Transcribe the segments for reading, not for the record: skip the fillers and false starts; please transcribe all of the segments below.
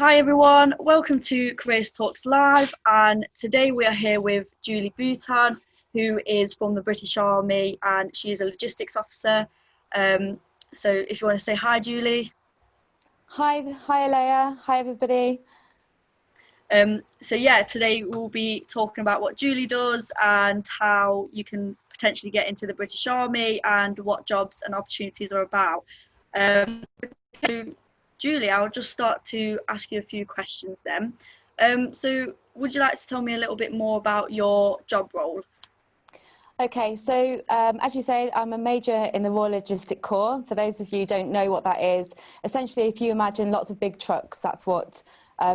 Hi everyone, welcome to Careers Talks Live, and today we are here with Julie Booton, who is from the British Army and she is a logistics officer. So if you want to say hi, Julie. Hi, Alea. Hi, everybody. So yeah, today we'll be talking about what Julie does and how you can potentially get into the British Army and what jobs and opportunities are about. So Julie, I'll just start to ask you a few questions then. So would you like to tell me a little bit more about your job role? Okay, so as you say, I'm a major in the Royal Logistic Corps. For those of you who don't know what that is, essentially if you imagine lots of big trucks, that's what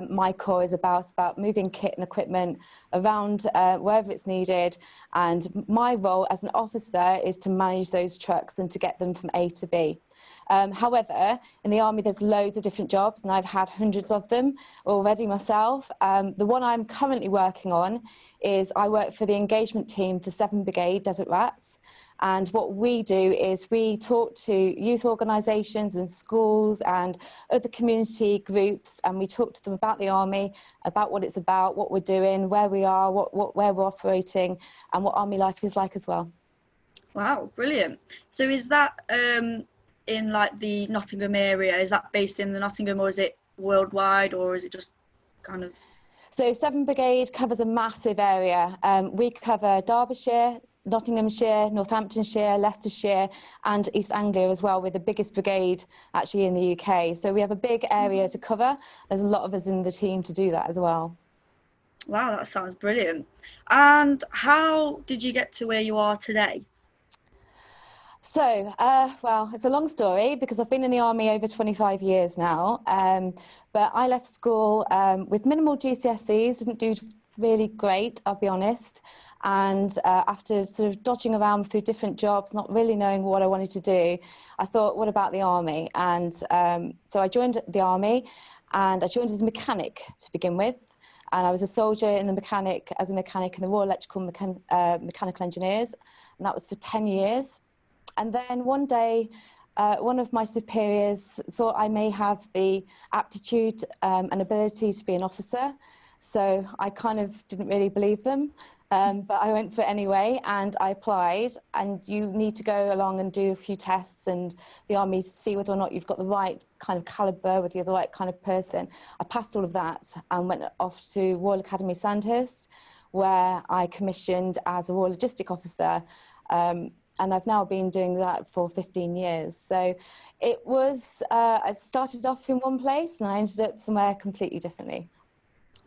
my corps is about. It's about moving kit and equipment around wherever it's needed. And my role as an officer is to manage those trucks and to get them from A to B. However, in the Army, there's loads of different jobs, and I've had hundreds of them already myself. The one I'm currently working on is I work for the engagement team for 7 Brigade Desert Rats. And what we do is we talk to youth organisations and schools and other community groups, and we talk to them about the Army, about what it's about, what we're doing, where we are, where we're operating, and what Army life is like as well. Wow, brilliant. So is that in like the Nottingham area? Is that based in the Nottingham, or is it worldwide, or is it just kind of? So 7 Brigade covers a massive area. We cover Derbyshire, Nottinghamshire, Northamptonshire, Leicestershire and East Anglia as well. We're the biggest brigade actually in the UK. So we have a big area to cover. There's a lot of us in the team to do that as well. Wow, that sounds brilliant. And how did you get to where you are today? So, well, it's a long story because I've been in the Army over 25 years now, but I left school with minimal GCSEs, didn't do really great, I'll be honest, and after sort of dodging around through different jobs, not really knowing what I wanted to do, I thought, what about the Army? And so I joined the Army, and I joined as a mechanic to begin with. And I was a soldier in the mechanic in the Royal Electrical Mechanical Engineers, and that was for 10 years. And then one day, one of my superiors thought I may have the aptitude and ability to be an officer. So I kind of didn't really believe them, but I went for it anyway, and I applied. And you need to go along and do a few tests and the Army to see whether or not you've got the right kind of calibre, whether you're the right kind of person. I passed all of that and went off to Royal Academy Sandhurst, where I commissioned as a Royal Logistic Officer. And I've now been doing that for 15 years. So it was, I started off in one place and I ended up somewhere completely differently.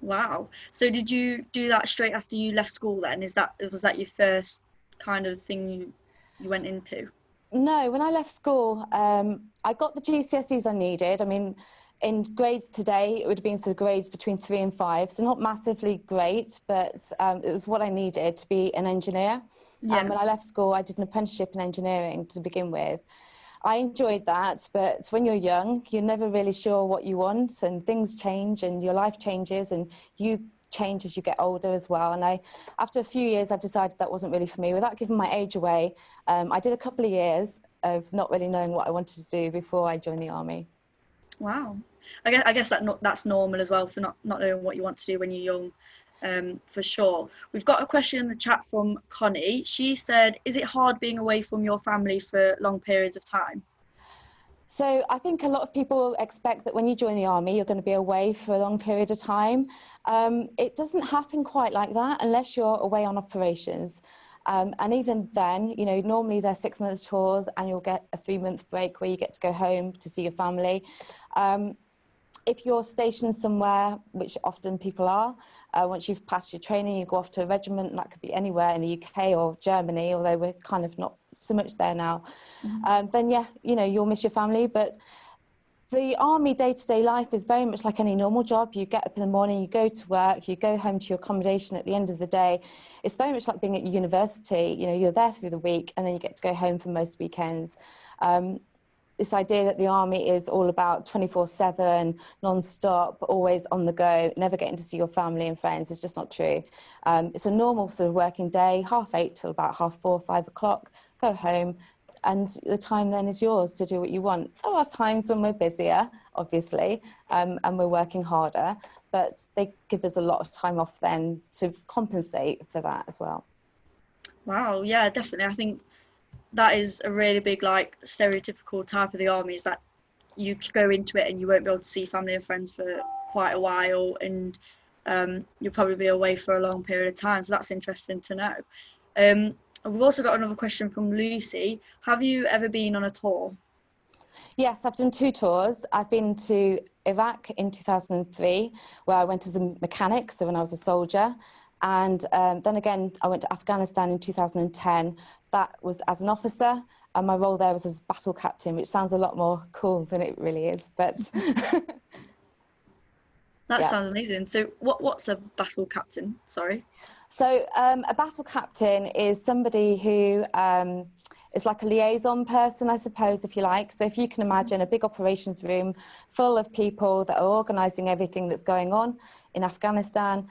Wow. So did you do that straight after you left school then? Was that your first kind of thing you went into? No, when I left school, I got the GCSEs I needed. I mean, in grades today, it would have been sort of grades between 3 and 5, so not massively great, but it was what I needed to be an engineer. Yeah. When I left school, I did an apprenticeship in engineering to begin with. I enjoyed that, but when you're young, you're never really sure what you want, and things change and your life changes and you change as you get older as well. And after a few years, I decided that wasn't really for me. Without giving my age away, I did a couple of years of not really knowing what I wanted to do before I joined the Army. Wow. I guess that's normal as well, for not knowing what you want to do when you're young. For sure. We've got a question in the chat from Connie. She said, is it hard being away from your family for long periods of time? So I think a lot of people expect that when you join the Army, you're going to be away for a long period of time. It doesn't happen quite like that unless you're away on operations. And even then, you know, normally they're 6-month tours and you'll get a 3-month break where you get to go home to see your family. If you're stationed somewhere, which often people are, once you've passed your training, you go off to a regiment, and that could be anywhere in the UK or Germany, although we're kind of not so much there now. Then yeah, you know, you'll miss your family. But the Army day-to-day life is very much like any normal job. You get up in the morning, you go to work, you go home to your accommodation at the end of the day. It's very much like being at university. You know, you're there through the week and then you get to go home for most weekends. This idea that the Army is all about 24/7, non-stop, always on the go, never getting to see your family and friends is just not true. It's a normal sort of working day, 8:30 till about 4:30, 5 o'clock, go home, and the time then is yours to do what you want. There are times when we're busier, obviously, and we're working harder, but they give us a lot of time off then to compensate for that as well. Wow, yeah, definitely. I think that is a really big, like, stereotypical type of the army, is that you go into it and you won't be able to see family and friends for quite a while, and you'll probably be away for a long period of time. So that's interesting to know. We've also got another question from Lucy. Have you ever been on a tour? Yes, I've done 2 tours. I've been to Iraq in 2003, where I went as a mechanic, so when I was a soldier. And then again, I went to Afghanistan in 2010. That was as an officer, and my role there was as battle captain, which sounds a lot more cool than it really is. But That yeah. sounds amazing. So what's a battle captain? Sorry. So a battle captain is somebody who is like a liaison person, I suppose, if you like. So if you can imagine a big operations room full of people that are organising everything that's going on in Afghanistan,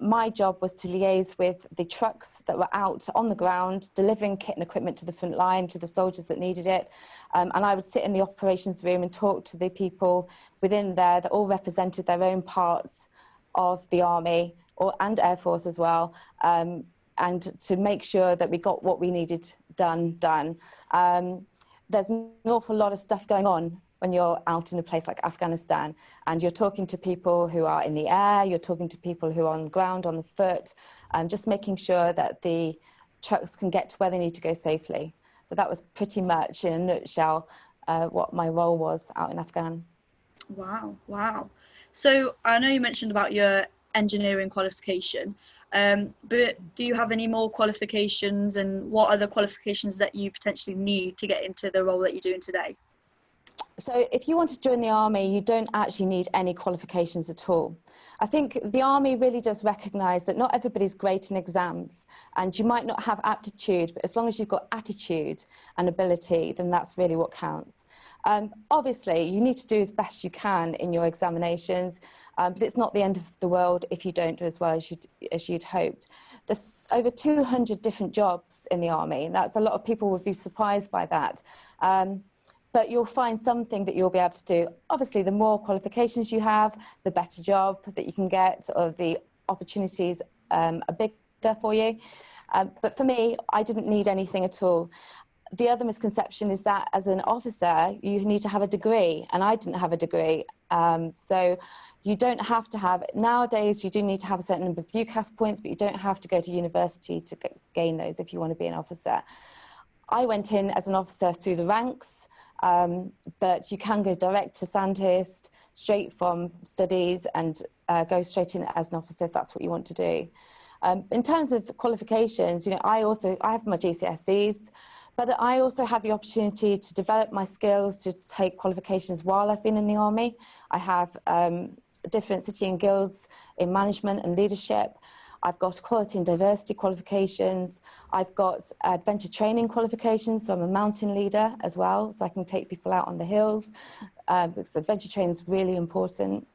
my job was to liaise with the trucks that were out on the ground, delivering kit and equipment to the front line, to the soldiers that needed it. And I would sit in the operations room and talk to the people within there that all represented their own parts of the army and Air Force as well, and to make sure that we got what we needed done. There's an awful lot of stuff going on when you're out in a place like Afghanistan, and you're talking to people who are in the air, you're talking to people who are on the ground, on the foot, just making sure that the trucks can get to where they need to go safely. So that was pretty much, in a nutshell, what my role was out in Afghan. Wow. So I know you mentioned about your engineering qualification, but do you have any more qualifications, and what are the qualifications that you potentially need to get into the role that you're doing today? So if you want to join the army, you don't actually need any qualifications at all. I think the army really does recognise that not everybody's great in exams, and you might not have aptitude, but as long as you've got attitude and ability, then that's really what counts. Obviously, you need to do as best you can in your examinations, but it's not the end of the world if you don't do as well as you'd hoped. There's over 200 different jobs in the army, and that's a lot of people would be surprised by that. But you'll find something that you'll be able to do. Obviously, the more qualifications you have, the better job that you can get, or the opportunities are bigger for you. But for me, I didn't need anything at all. The other misconception is that as an officer, you need to have a degree, and I didn't have a degree. So you don't have to have, nowadays you do need to have a certain number of UCAS points, but you don't have to go to university to gain those if you want to be an officer. I went in as an officer through the ranks, but you can go direct to Sandhurst, straight from studies, and go straight in as an officer if that's what you want to do. In terms of qualifications, I have my GCSEs, but I also had the opportunity to develop my skills to take qualifications while I've been in the army. I have different city and guilds in management and leadership. I've got quality and diversity qualifications. I've got adventure training qualifications, so I'm a mountain leader as well, so I can take people out on the hills, because adventure training is really important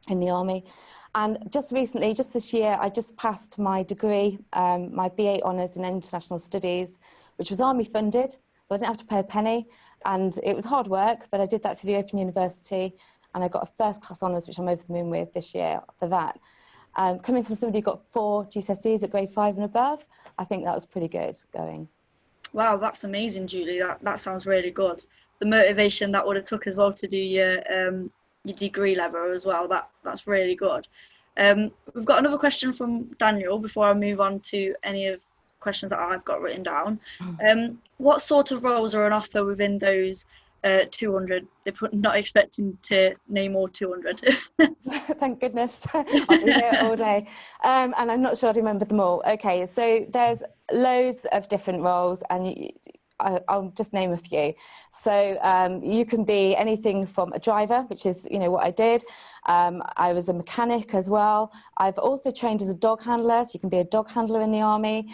in the army. And just recently, just this year, I just passed my degree, my BA Honours in International Studies, which was army funded, so I didn't have to pay a penny, and it was hard work, but I did that through the Open University, and I got a first class honours, which I'm over the moon with this year for that. Coming from somebody who got 4 GCSEs at grade 5 and above, I think that was pretty good going. Wow, that's amazing, Julie. That sounds really good. The motivation that would have took as well to do your degree level as well. That's really good. We've got another question from Daniel before I move on to any of the questions that I've got written down. What sort of roles are on offer within those 200? They're not expecting to name all 200. Thank goodness. I'll be here all day. And I'm not sure I remember them all. Okay, so there's loads of different roles, and I'll just name a few. So you can be anything from a driver, which is what I did. I was a mechanic as well. I've also trained as a dog handler, so you can be a dog handler in the army.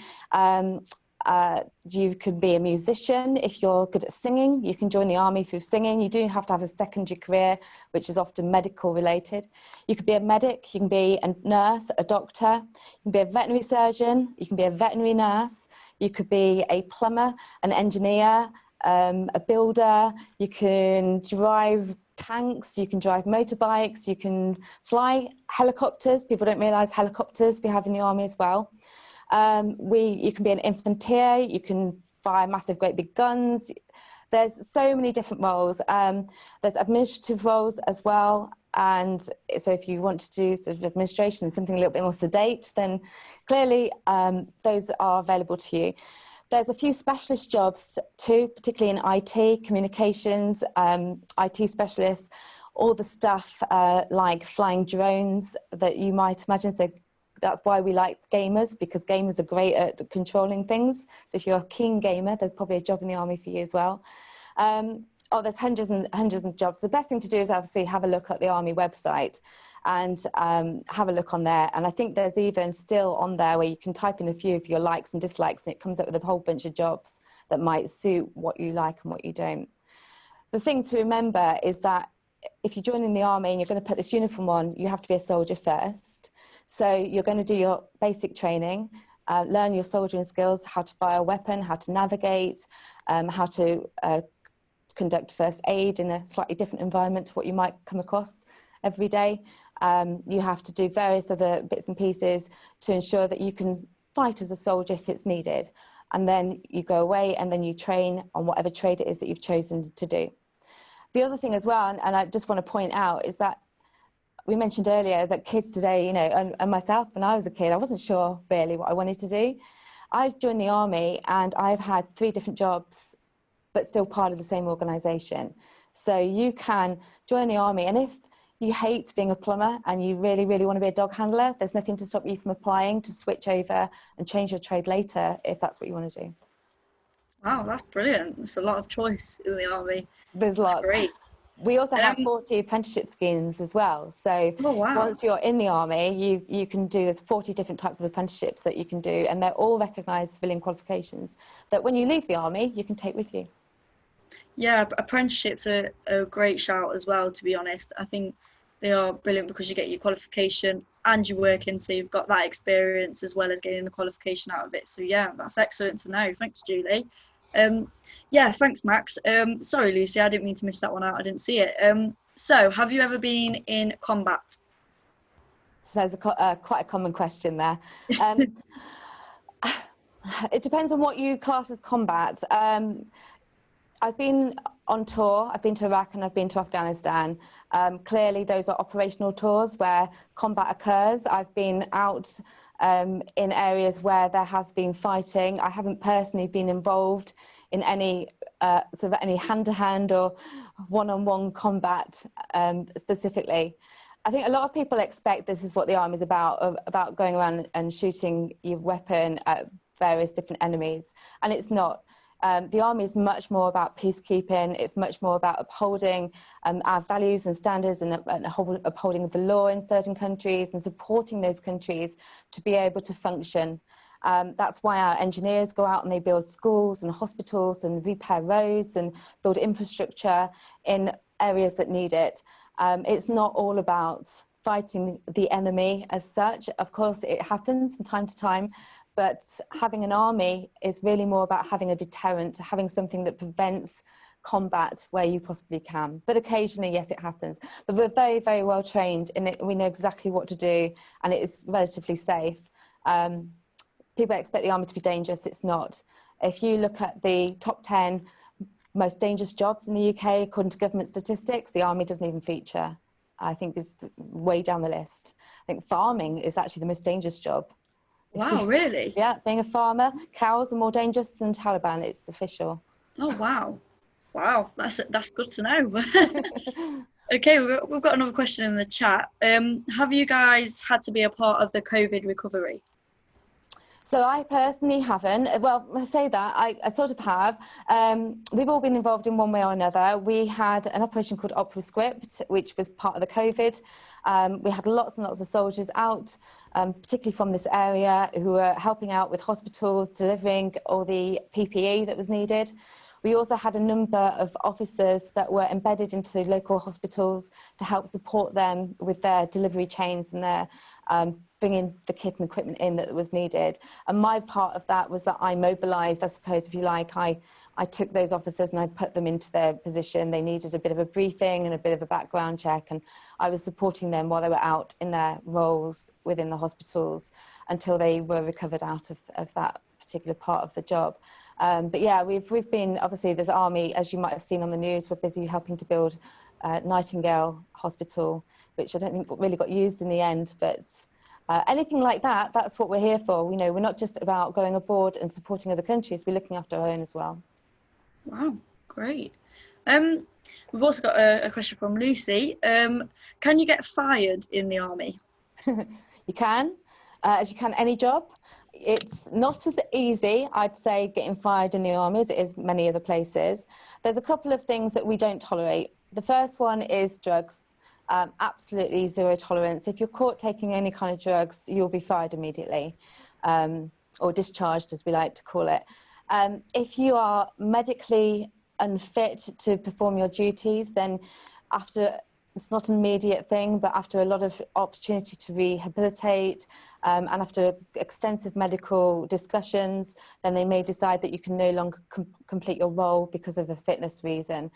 You can be a musician if you're good at singing. You can join the army through singing. You do have to have a secondary career, which is often medical related. You could be a medic, you can be a nurse, a doctor, you can be a veterinary surgeon, you can be a veterinary nurse, you could be a plumber, an engineer, a builder, you can drive tanks, you can drive motorbikes, you can fly helicopters. People don't realise helicopters we have in the army as well. You can be an infantry, you can fire massive great big guns. There's so many different roles. There's administrative roles as well. And so if you want to do sort of administration, something a little bit more sedate, then clearly those are available to you. There's a few specialist jobs too, particularly in IT, communications, IT specialists, all the stuff like flying drones that you might imagine. So that's why we like gamers, because gamers are great at controlling things. So if you're a keen gamer, there's probably a job in the army for you as well. There's hundreds and hundreds of jobs. The best thing to do is obviously have a look at the army website and have a look on there. And I think there's even still on there where you can type in a few of your likes and dislikes, and it comes up with a whole bunch of jobs that might suit what you like and what you don't. The thing to remember is that if you join in the army and you're going to put this uniform on, you have to be a soldier first. So you're going to do your basic training, learn your soldiering skills, how to fire a weapon, how to navigate, how to conduct first aid in a slightly different environment to what you might come across every day. You have to do various other bits and pieces to ensure that you can fight as a soldier if it's needed. And then you go away and then you train on whatever trade it is that you've chosen to do. The other thing as well, and I just want to point out, is that we mentioned earlier that kids today, you know, and myself, when I was a kid, I wasn't sure really what I wanted to do. I've joined the army and I've had 3 different jobs, but still part of the same organisation. So you can join the army, and if you hate being a plumber and you really, really want to be a dog handler, there's nothing to stop you from applying to switch over and change your trade later if that's what you want to do. Wow, that's brilliant. There's a lot of choice in the army. There's That's lots. great. We also have 40 apprenticeship schemes as well. So Oh, wow. once you're in the army, you can do, there's 40 different types of apprenticeships that you can do, and they're all recognised civilian qualifications that when you leave the army, you can take with you. Yeah, apprenticeships are a great shout as well, to be honest. I think they are brilliant because you get your qualification and you're working, so you've got that experience as well as getting the qualification out of it. So yeah, that's excellent to know. Thanks, Julie. Yeah, thanks, Max. Sorry, Lucy, I didn't mean to miss that one out. I didn't see it. So have you ever been in combat? There's quite a common question there. It depends on what you class as combat. I've been on tour, I've been to Iraq and I've been to Afghanistan. Clearly those are operational tours where combat occurs. I've been out in areas where there has been fighting. I haven't personally been involved in any sort of any hand-to-hand or one-on-one combat specifically. I think a lot of people expect this is what the army is about going around and shooting your weapon at various different enemies, and it's not. The army is much more about peacekeeping. It's much more about upholding our values and standards and upholding the law in certain countries and supporting those countries to be able to function. That's why our engineers go out and they build schools and hospitals and repair roads and build infrastructure in areas that need it. It's not all about fighting the enemy as such. Of course, it happens from time to time, but having an army is really more about having a deterrent, having something that prevents combat where you possibly can. But occasionally, yes, it happens. But we're very, very well trained in it. We know exactly what to do, and it is relatively safe. People expect the army to be dangerous. It's not. If you look at the top 10 most dangerous jobs in the UK, according to government statistics, the army doesn't even feature. I think it's way down the list. I think farming is actually the most dangerous job. Wow, really? Yeah, being a farmer, cows are more dangerous than Taliban. It's official. Oh, wow. Wow, that's good to know. Okay, we've got another question in the chat. Have you guys had to be a part of the COVID recovery? So I personally haven't. Well, I say that, I sort of have. We've all been involved in one way or another. We had an operation called OperaScript, which was part of the COVID. We had lots and lots of soldiers out, particularly from this area, who were helping out with hospitals, delivering all the PPE that was needed. We also had a number of officers that were embedded into the local hospitals to help support them with their delivery chains and their bringing the kit and equipment in that was needed. And my part of that was that I mobilised, I suppose, if you like, I took those officers and I put them into their position. They needed a bit of a briefing and a bit of a background check, and I was supporting them while they were out in their roles within the hospitals until they were recovered out of that particular part of the job. But yeah, we've been, obviously there's Army, as you might have seen on the news, we're busy helping to build Nightingale Hospital, which I don't think really got used in the end, but anything like that, that's what we're here for. You know, we're not just about going abroad and supporting other countries, we're looking after our own as well. Wow, great. We've also got a question from Lucy. Can you get fired in the Army? You can, as you can any job. It's not as easy, I'd say, getting fired in the Army as it is many other places. There's a couple of things that we don't tolerate. The first one is drugs. Absolutely zero tolerance. If you're caught taking any kind of drugs, you'll be fired immediately, or discharged, as we like to call it. If you are medically unfit to perform your duties, then after, it's not an immediate thing, but after a lot of opportunity to rehabilitate and after extensive medical discussions, then they may decide that you can no longer complete your role because of a fitness reason.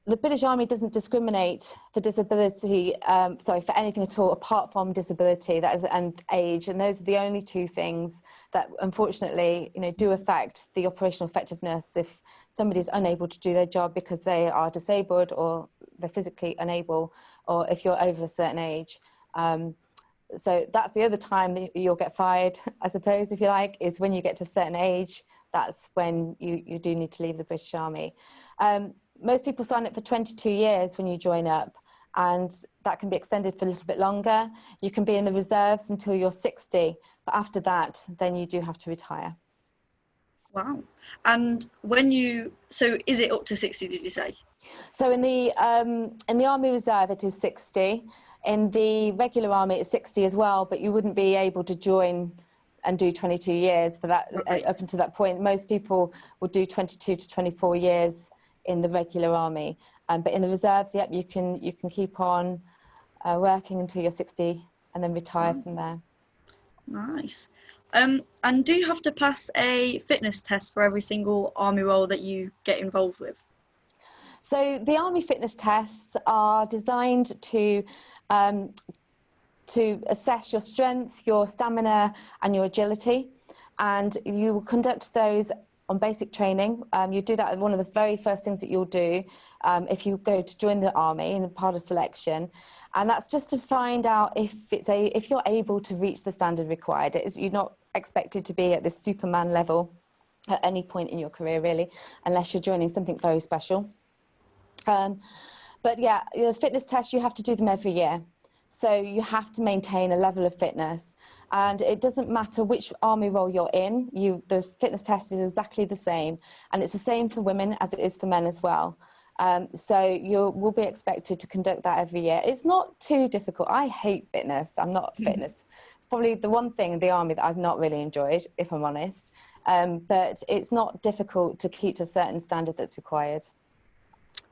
The British Army doesn't discriminate for disability, for anything at all apart from disability, that is, and age, and those are the only two things that unfortunately, you know, do affect the operational effectiveness if somebody's unable to do their job because they are disabled or they're physically unable, or if you're over a certain age. So that's the other time that you'll get fired, I suppose, if you like, is when you get to a certain age. That's when you do need to leave the British Army. Most people sign up for 22 years when you join up, and that can be extended for a little bit longer. You can be in the reserves until you're 60, but after that, then you do have to retire. Wow. And when you, so is it up to 60, did you say? So in the Army Reserve, it is 60. In the regular Army, it's 60 as well, but you wouldn't be able to join and do 22 years for that, right, up until that point. Most people would do 22 to 24 years in the regular Army, but in the reserves, yep, you can keep on working until you're 60 and then retire from there. Nice. And do you have to pass a fitness test for every single Army role that you get involved with? So the Army fitness tests are designed to assess your strength, your stamina and your agility, and you will conduct those on basic training. You do that, one of the very first things that you'll do if you go to join the Army in the part of selection, and that's just to find out if you're able to reach the standard required. You're not expected to be at this Superman level at any point in your career, really, unless you're joining something very special. But yeah, the fitness tests, you have to do them every year. So you have to maintain a level of fitness, and it doesn't matter which Army role you're in, the fitness test is exactly the same, and it's the same for women as it is for men as well. So you will be expected to conduct that every year. It's not too difficult. I hate fitness. I'm not fitness. It's probably the one thing in the Army that I've not really enjoyed, if I'm honest. But it's not difficult to keep to a certain standard that's required.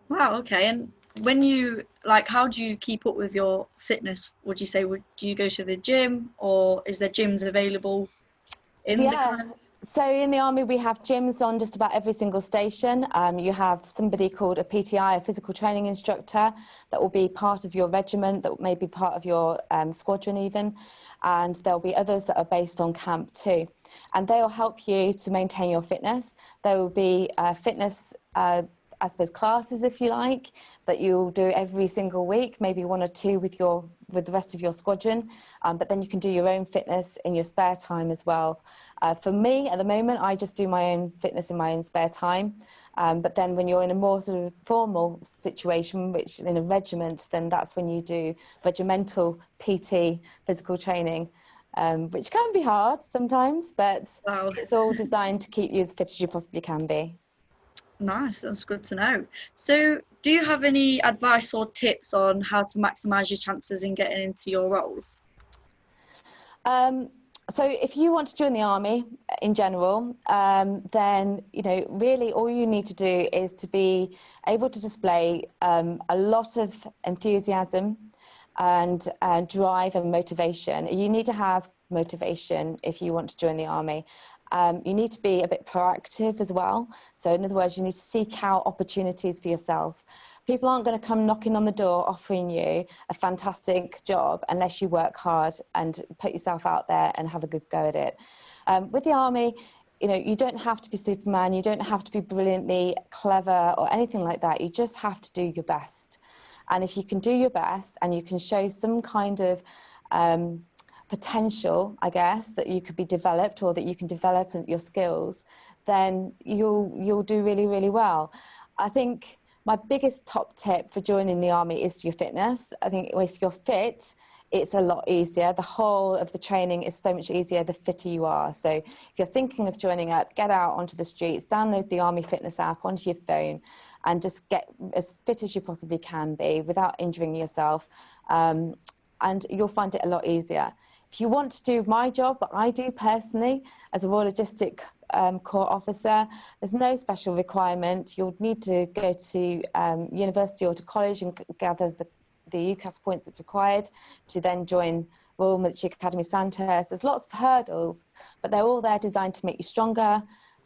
Wow, okay. And when you, like, how do you keep up with your fitness? Would you say, do you go to the gym, or is there gyms available in the kind of... So in the Army, we have gyms on just about every single station. You have somebody called a PTI, a physical training instructor, that will be part of your regiment, that may be part of your squadron even. And there'll be others that are based on camp too. And they'll help you to maintain your fitness. There will be fitness I suppose classes, if you like, that you'll do every single week, maybe one or two with the rest of your squadron, but then you can do your own fitness in your spare time as well. For me, at the moment, I just do my own fitness in my own spare time, but then when you're in a more sort of formal situation, which in a regiment, then that's when you do regimental PT, physical training, which can be hard sometimes, but Wow. It's all designed to keep you as fit as you possibly can be. Nice, that's good to know. So do you have any advice or tips on how to maximise your chances in getting into your role? So if you want to join the army in general, then, you know, really all you need to do is to be able to display a lot of enthusiasm and drive and motivation. You need to have motivation if you want to join the army. You need to be a bit proactive as well. So in other words, you need to seek out opportunities for yourself. People aren't going to come knocking on the door offering you a fantastic job unless you work hard and put yourself out there and have a good go at it. With the army, you know, you don't have to be Superman, you don't have to be brilliantly clever or anything like that. You just have to do your best. And if you can do your best and you can show some kind of potential, I guess, that you could be developed, or that you can develop your skills, then you'll do really, really well. I think my biggest top tip for joining the army is your fitness. I think if you're fit, it's a lot easier. The whole of the training is so much easier the fitter you are. So if you're thinking of joining up, get out onto the streets, download the Army Fitness app onto your phone, and just get as fit as you possibly can be without injuring yourself. And you'll find it a lot easier. If you want to do my job, what I do personally as a Royal Logistic Corps officer, there's no special requirement. You'll need to go to university or to college and gather the UCAS points that's required to then join Royal Military Academy Sandhurst. There's lots of hurdles, but they're all there designed to make you stronger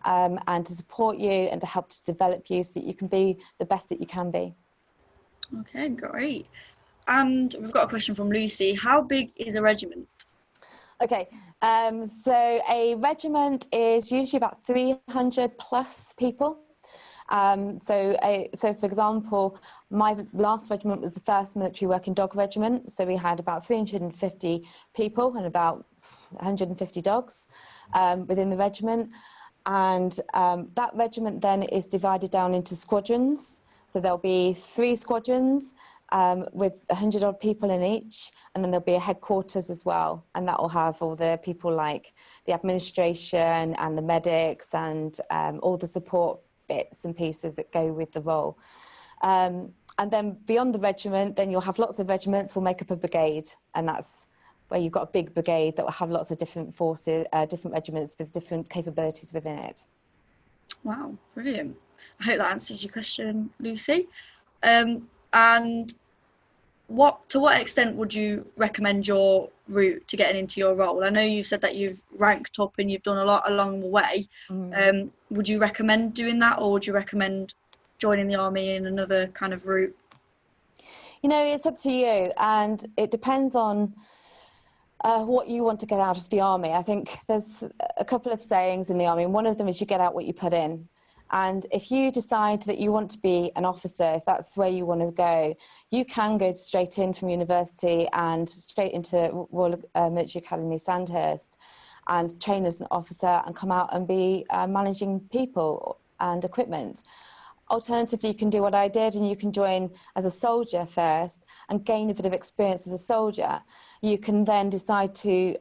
and to support you and to help to develop you so that you can be the best that you can be. Okay, great. And we've got a question from Lucy. How big is a regiment? Okay, so a regiment is usually about 300 plus people. So for example, my last regiment was the 1st Military Working Dog Regiment. So we had about 350 people and about 150 dogs within the regiment. And that regiment then is divided down into squadrons. So there'll be 3 squadrons with 100 odd people in each, and then there'll be a headquarters as well, and that will have all the people like the administration and the medics and all the support bits and pieces that go with the role. And then beyond the regiment, then you'll have lots of regiments will make up a brigade, and that's where you've got a big brigade that will have lots of different forces, different regiments with different capabilities within it. Wow, brilliant. I hope that answers your question, Lucy. And to what extent would you recommend your route to getting into your role? I know you've said that you've ranked up and you've done a lot along the way. Would you recommend doing that, or would you recommend joining the army in another kind of route? You know, it's up to you, and it depends on what you want to get out of the army. I think there's a couple of sayings in the army, and one of them is you get out what you put in. And if you decide that you want to be an officer, if that's where you want to go, you can go straight in from university and straight into Royal Military Academy Sandhurst and train as an officer and come out and be managing people and equipment. Alternatively, you can do what I did, and you can join as a soldier first and gain a bit of experience as a soldier. You can then decide to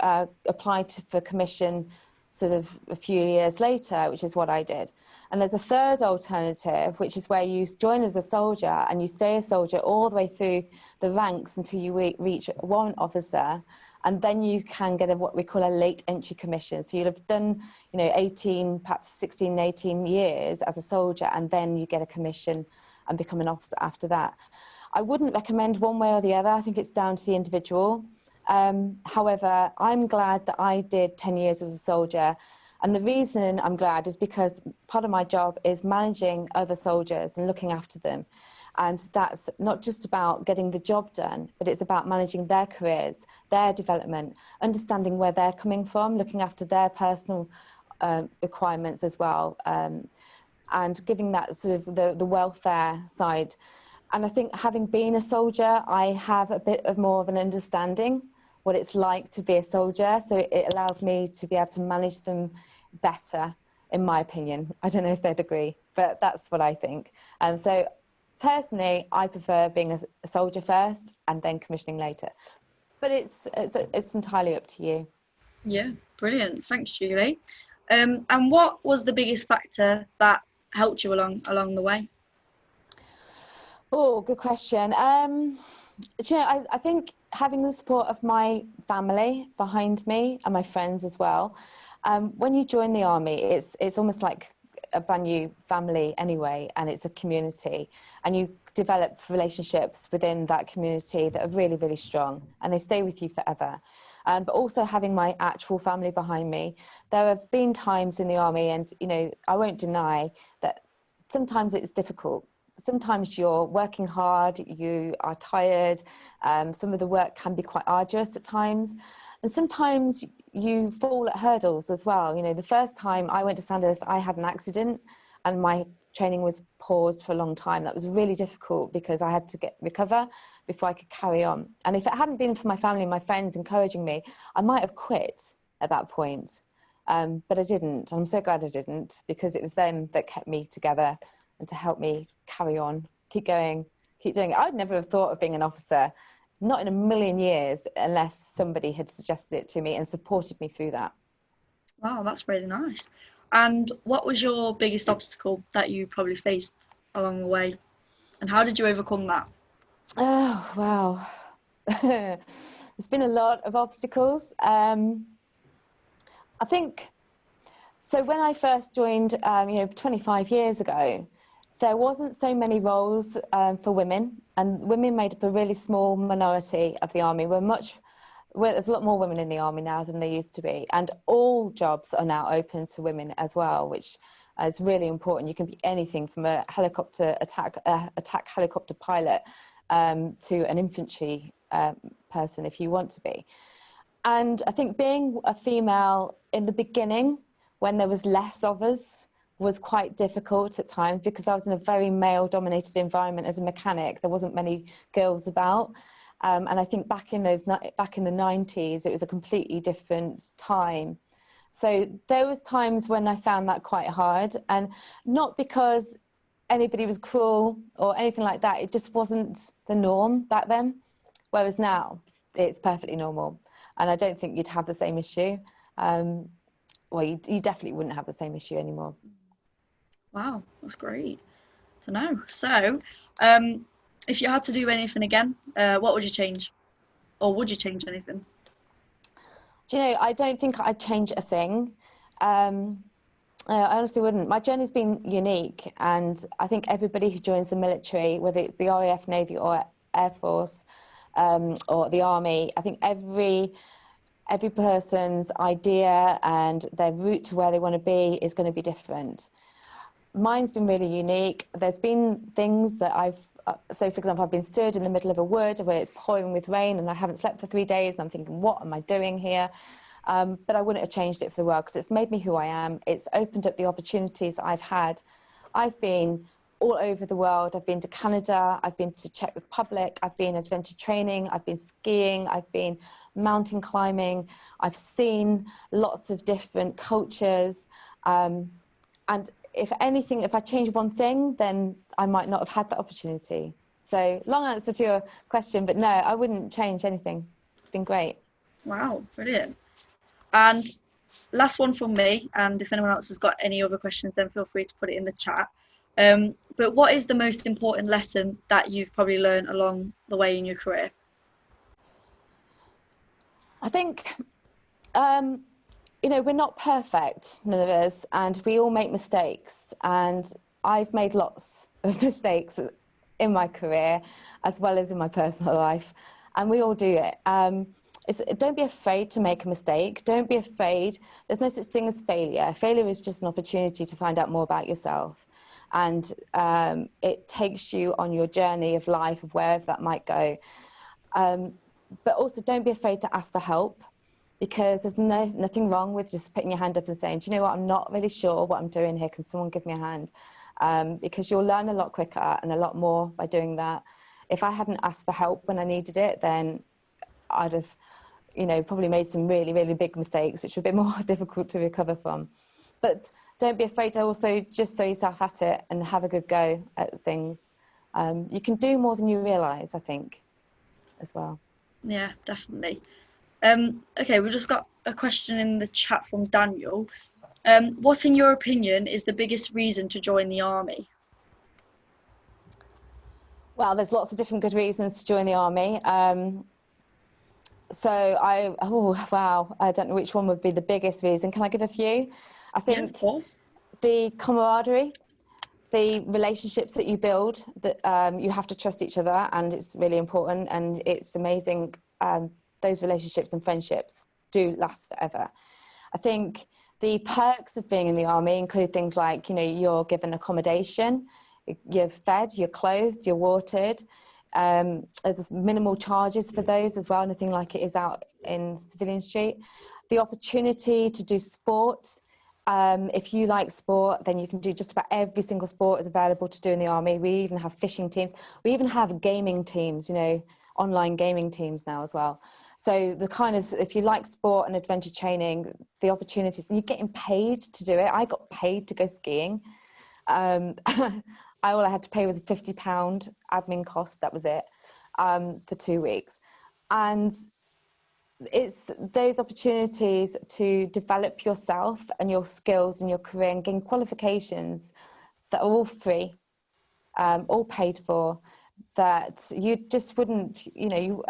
apply for commission sort of a few years later, which is what I did. And there's a third alternative, which is where you join as a soldier and you stay a soldier all the way through the ranks until you reach warrant officer, and then you can get what we call a late entry commission. So you'll have done, you know, 18, perhaps 16, 18 years as a soldier, and then you get a commission and become an officer after that. I wouldn't recommend one way or the other. I think it's down to the individual. However, I'm glad that I did 10 years as a soldier. And the reason I'm glad is because part of my job is managing other soldiers and looking after them. And that's not just about getting the job done, but it's about managing their careers, their development, understanding where they're coming from, looking after their personal requirements as well, and giving that sort of the welfare side. And I think having been a soldier, I have a bit of more of an understanding what it's like to be a soldier. So it allows me to be able to manage them better, in my opinion. I don't know if they'd agree, but that's what I think. So personally, I prefer being a soldier first and then commissioning later. But it's entirely up to you. Yeah, brilliant. Thanks, Julie. And what was the biggest factor that helped you along the way? Oh, good question. You know, I think having the support of my family behind me and my friends as well. When you join the army, it's almost like a brand new family anyway, and it's a community, and you develop relationships within that community that are really, really strong, and they stay with you forever. But also having my actual family behind me. There have been times in the army, and I won't deny that sometimes it's difficult. Sometimes you're working hard, you are tired, some of the work can be quite arduous at times, and sometimes you fall at hurdles as well. The first time I went to Sandhurst, I had an accident and my training was paused for a long time. That was really difficult because I had to recover before I could carry on. And if it hadn't been for my family and my friends encouraging me, I might have quit at that point. But I didn't. I'm so glad I didn't, because it was them that kept me together and to help me carry on, keep going, keep doing it. I'd never have thought of being an officer, not in a million years, unless somebody had suggested it to me and supported me through that. Wow, that's really nice. And what was your biggest obstacle that you probably faced along the way? And how did you overcome that? Oh, wow. There's been a lot of obstacles. I think, so when I first joined, 25 years ago, there wasn't so many roles for women, and women made up a really small minority of the army. There's a lot more women in the army now than there used to be, and all jobs are now open to women as well, which is really important. You can be anything from a helicopter attack helicopter pilot to an infantry person if you want to be. And I think being a female in the beginning, when there was less of us, was quite difficult at times, because I was in a very male-dominated environment as a mechanic. There wasn't many girls about. And I think back in the 90s, it was a completely different time. So there was times when I found that quite hard, and not because anybody was cruel or anything like that. It just wasn't the norm back then. Whereas now, it's perfectly normal. And I don't think you'd have the same issue. You definitely wouldn't have the same issue anymore. Wow, that's great to know. So, if you had to do anything again, what would you change? Or would you change anything? Do you know, I don't think I'd change a thing. I honestly wouldn't. My journey's been unique, and I think everybody who joins the military, whether it's the RAF, Navy or Air Force or the Army, I think every person's idea and their route to where they want to be is going to be different. Mine's been really unique. There's been things that so for example, I've been stood in the middle of a wood where it's pouring with rain and I haven't slept for 3 days, and I'm thinking, what am I doing here? But I wouldn't have changed it for the world, because it's made me who I am. It's opened up the opportunities I've had. I've been all over the world. I've been to Canada, I've been to Czech Republic, I've been adventure training, I've been skiing, I've been mountain climbing, I've seen lots of different cultures. And if anything, if I change one thing, then I might not have had that opportunity. So long answer to your question, but no, I wouldn't change anything. It's been great. Wow, brilliant. And last one from me, and if anyone else has got any other questions, then feel free to put it in the chat. But what is the most important lesson that you've probably learned along the way in your career? I think, we're not perfect, none of us, and we all make mistakes. And I've made lots of mistakes in my career, as well as in my personal life, and we all do it. Don't be afraid to make a mistake. Don't be afraid. There's no such thing as failure. Failure is just an opportunity to find out more about yourself. And it takes you on your journey of life, of wherever that might go. But also don't be afraid to ask for help, because there's nothing wrong with just putting your hand up and saying, do you know what, I'm not really sure what I'm doing here. Can someone give me a hand? Because you'll learn a lot quicker and a lot more by doing that. If I hadn't asked for help when I needed it, then I'd have, probably made some really, really big mistakes, which would be more difficult to recover from. But don't be afraid to also just throw yourself at it and have a good go at things. You can do more than you realise, I think, as well. Yeah, definitely. Okay, we've just got a question in the chat from Daniel. What, in your opinion, is the biggest reason to join the army? Well, there's lots of different good reasons to join the army. So oh wow, I don't know which one would be the biggest reason. Can I give a few? I Yeah, of think course. the camaraderie, the relationships that you build, that you have to trust each other, and it's really important, and it's amazing. Those relationships and friendships do last forever. I think the perks of being in the army include things like, you know, you're given accommodation, you're fed, you're clothed, you're watered. There's minimal charges for those as well, nothing like it is out in civilian street. The opportunity to do sport. If you like sport, then you can do just about every single sport is available to do in the army. We even have fishing teams. We even have gaming teams, you know, online gaming teams now as well. So the kind of, if you like sport and adventure training, the opportunities, and you're getting paid to do it. I got paid to go skiing. All I had to pay was a £50 admin cost. That was it, for 2 weeks. And it's those opportunities to develop yourself and your skills and your career and gain qualifications that are all free, all paid for, that you just wouldn't, you know,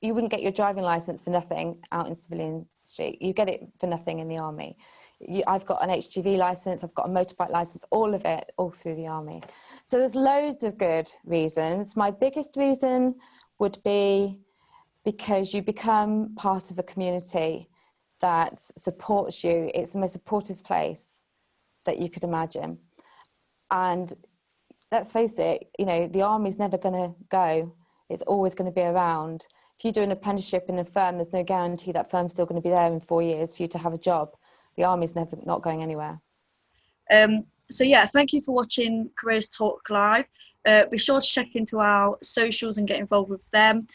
you wouldn't get your driving license for nothing out in civilian street. You get it for nothing in the army. I've got an HGV license, I've got a motorbike license, all of it, all through the army. So there's loads of good reasons. My biggest reason would be because you become part of a community that supports you. It's the most supportive place that you could imagine. And let's face it, you know, the army's never going to go. It's always going to be around. If you do an apprenticeship in a firm, there's no guarantee that firm's still going to be there in 4 years for you to have a job. The army's never not going anywhere. So yeah, thank you for watching Careers Talk Live. Be sure to check into our socials and get involved with them.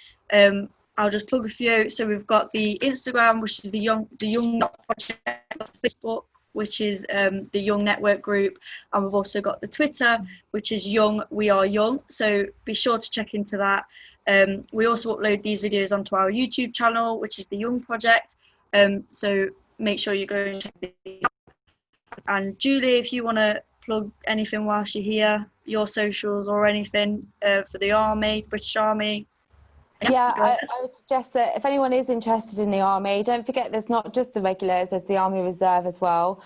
I'll just plug a few. So we've got the Instagram, which is the Young Project, Facebook, which is the Young Network Group, and we've also got the Twitter, which is Young We Are Young. So be sure to check into that. We also upload these videos onto our YouTube channel, which is the Young Project. So make sure you go and check these out. And Julie, if you want to plug anything whilst you're here, your socials or anything for the Army, British Army. Yeah, I would suggest that if anyone is interested in the army, don't forget there's not just the regulars, there's the Army Reserve as well,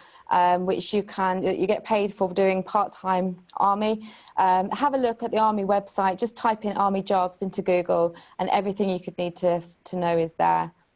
which you get paid for doing part-time army. Have a look at the army website, just type in army jobs into Google and everything you could need to know is there.